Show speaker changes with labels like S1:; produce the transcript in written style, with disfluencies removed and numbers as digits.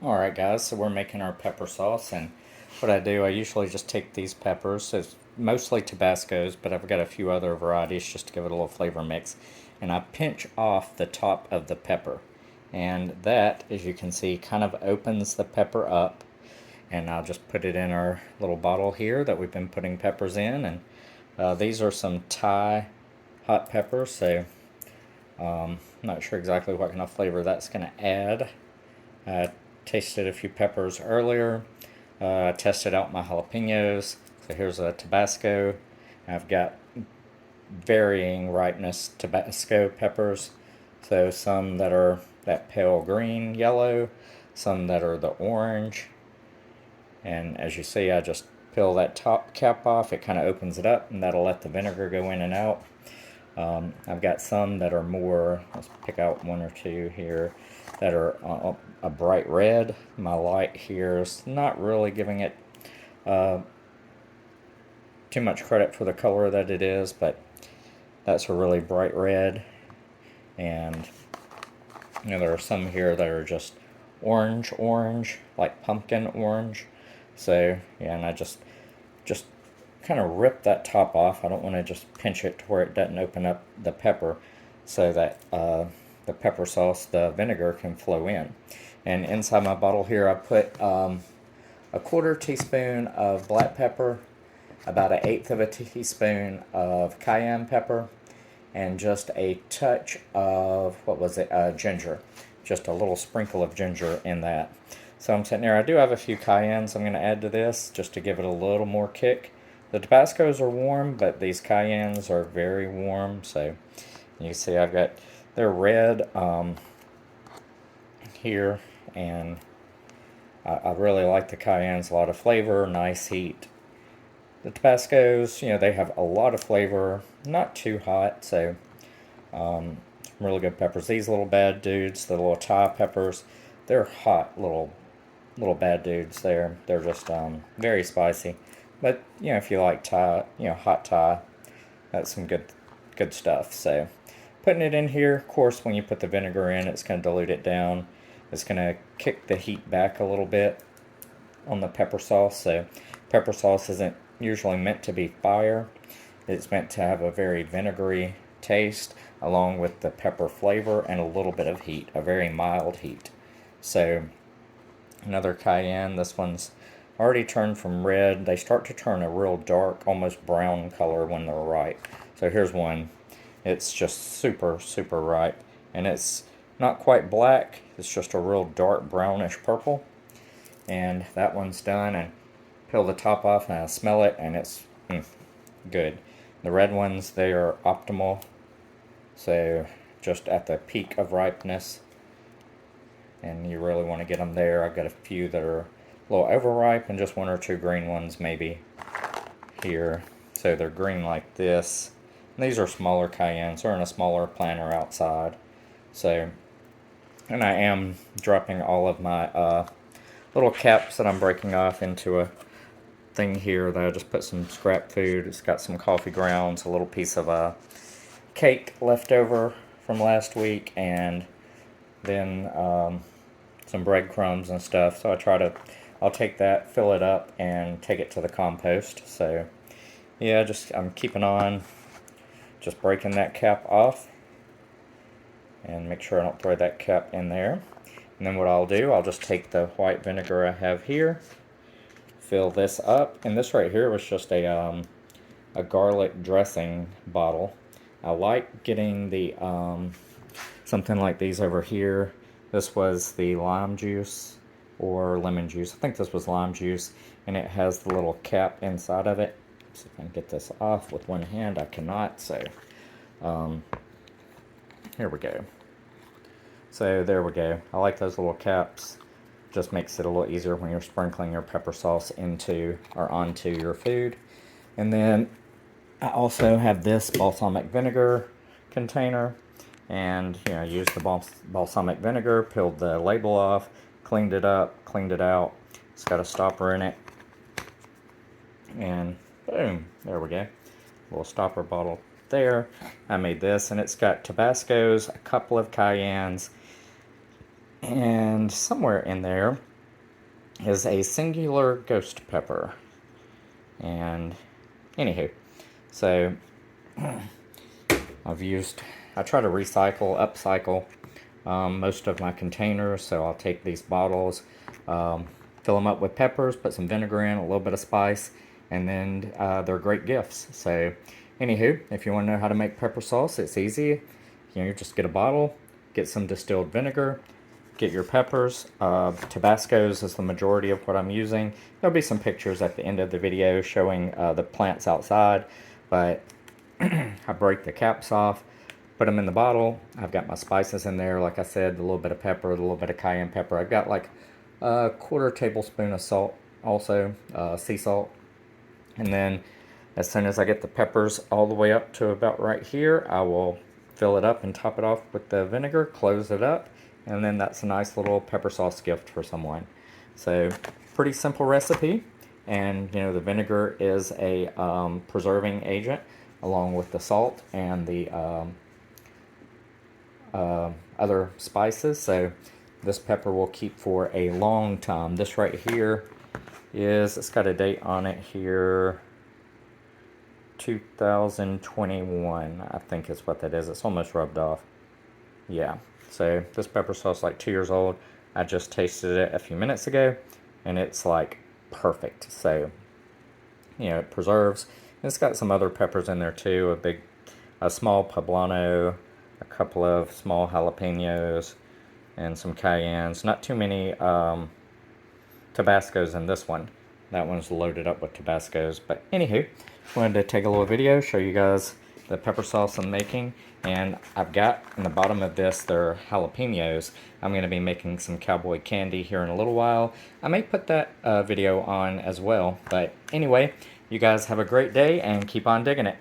S1: Alright guys, so we're making our pepper sauce, and what I do, I usually just take these peppers, it's mostly Tabascos, but I've got a few other varieties just to give it a little flavor mix, and I pinch off the top of the pepper. And that, as you can see, kind of opens the pepper up, and I'll just put it in our little bottle here that we've been putting peppers in, and these are some Thai hot peppers, so I'm not sure exactly what kind of flavor that's going to add. I tasted a few peppers earlier. Tested out my jalapenos. So here's a Tabasco. I've got varying ripeness Tabasco peppers. So some that are that pale green, yellow, some that are the orange. And as you see, I just peel that top cap off. It kind of opens it up, and that'll let the vinegar go in and out. I've got some that are more, let's pick out one or two here, that are a bright red. My light here is not really giving it too much credit for the color that it is, but that's a really bright red. And there are some here that are just orange, like pumpkin orange. So yeah, and I just kind of rip that top off. I don't want to just pinch it to where it doesn't open up the pepper, so that the pepper sauce, the vinegar, can flow in. And inside my bottle here, I put a 1/4 teaspoon of black pepper, about 1/8 of a teaspoon of cayenne pepper, and just a touch of, what was it, ginger. Just a little sprinkle of ginger in that. So I'm sitting there, I do have a few cayennes I'm going to add to this just to give it a little more kick. The Tabascos are warm, but these cayennes are very warm. So you see they're red here, and I really like the cayennes, a lot of flavor, nice heat. The Tabascos, they have a lot of flavor, not too hot, so really good peppers. These little bad dudes, the little Thai peppers, they're hot little bad dudes. They're just very spicy. But if you like Thai, hot Thai, that's some good stuff. So putting it in here, of course, when you put the vinegar in, it's going to dilute it down. It's going to kick the heat back a little bit on the pepper sauce. So pepper sauce isn't usually meant to be fire. It's meant to have a very vinegary taste along with the pepper flavor and a little bit of heat, a very mild heat. So another cayenne. This one's already turned from red. They start to turn a real dark, almost brown color when they're ripe. So here's one. It's just super ripe, and it's not quite black. It's just a real dark brownish purple. And that one's done, and peel the top off, and I smell it, and it's good. The red ones, they are optimal, so just at the peak of ripeness, and you really want to get them there. I've got a few that are a little overripe, and just one or two green ones maybe here. So they're green like this. And these are smaller cayennes. They're in a smaller planter outside. So, and I am dropping all of my little caps that I'm breaking off into a thing here that I just put some scrap food. It's got some coffee grounds, a little piece of cake left over from last week, and then some breadcrumbs and stuff. So I'll take that, fill it up, and take it to the compost. So yeah, I'm keeping on just breaking that cap off, and make sure I don't throw that cap in there. And then what I'll do, I'll just take the white vinegar I have here, fill this up, and this right here was just a garlic dressing bottle. I like getting the something like these over here. This was the lime juice or lemon juice. I think this was lime juice, and it has the little cap inside of it. See if I can get this off with one hand. I cannot, so here we go. So there we go. I like those little caps. Just makes it a little easier when you're sprinkling your pepper sauce into or onto your food. And then I also have this balsamic vinegar container, and used the balsamic vinegar, peeled the label off, cleaned it up, cleaned it out. It's got a stopper in it, and boom, there we go. Little stopper bottle there. I made this, and it's got Tabascos, a couple of cayennes, and somewhere in there is a singular ghost pepper. And anywho, so I try to recycle, upcycle most of my containers. So I'll take these bottles, fill them up with peppers, put some vinegar in, a little bit of spice, and then they're great gifts. So anywho, if you want to know how to make pepper sauce, it's easy. You just get a bottle, get some distilled vinegar, get your peppers. Tabasco's is the majority of what I'm using. There'll be some pictures at the end of the video showing the plants outside, but I break the caps off, put them in the bottle. I've got my spices in there, like I said, a little bit of pepper, a little bit of cayenne pepper. I've got like a quarter tablespoon of salt, also sea salt. And then as soon as I get the peppers all the way up to about right here, I will fill it up and top it off with the vinegar, close it up, and then that's a nice little pepper sauce gift for someone. So pretty simple recipe, and the vinegar is a preserving agent along with the salt and the other spices. So this pepper will keep for a long time. This right here it's got a date on it here, 2021, I think is what that is. It's almost rubbed off. Yeah, so this pepper sauce is like 2 years old. I just tasted it a few minutes ago, and it's like perfect. So, it preserves. And it's got some other peppers in there too, a small poblano, a couple of small jalapenos, and some cayennes. Not too many Tabascos in this one. That one's loaded up with Tabascos. But anywho, wanted to take a little video, show you guys the pepper sauce I'm making. And I've got in the bottom of this, they're jalapenos. I'm going to be making some cowboy candy here in a little while. I may put that video on as well. But anyway, you guys have a great day and keep on digging it.